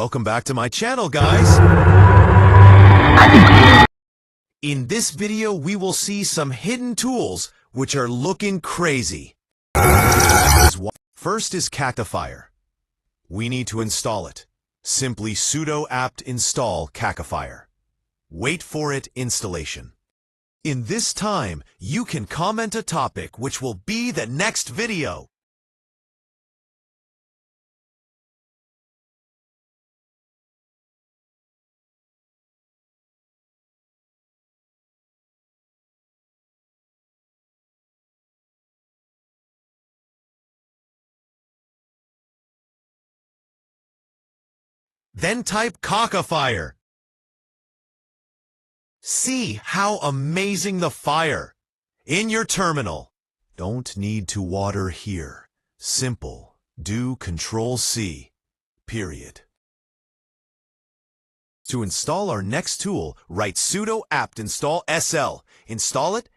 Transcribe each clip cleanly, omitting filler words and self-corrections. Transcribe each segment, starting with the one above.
Welcome back to my channel, guys. In this video, we will see some hidden tools which are looking crazy. First is Cacophire. We need to install it. Simply sudo apt install Cacophire. Wait for it installation. In this time, you can comment a topic which will be the next video. Then type Cacophire. See how amazing the fire in your terminal. Don't need to water here. Simple. Do Control-C. Period. To install our next tool, write sudo apt install SL. Install it.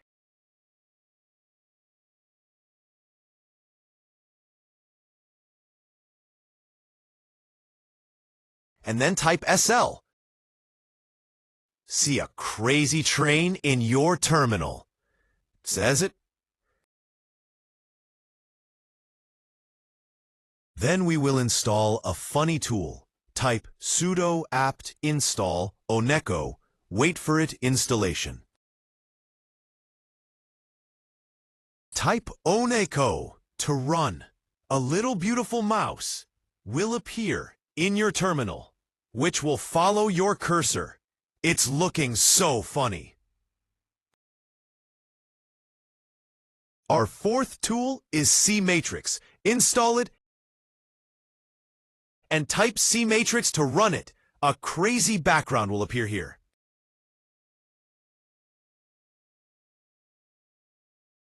And then type SL. See a crazy train in your terminal. Says it. Then we will install a funny tool. Type sudo apt install Oneko. Wait for it installation. Type Oneko to run. A little beautiful mouse will appear in your terminal, which will follow your cursor. It's looking so funny. Our fourth tool is CMatrix. Install it and type CMatrix to run it. A crazy background will appear here.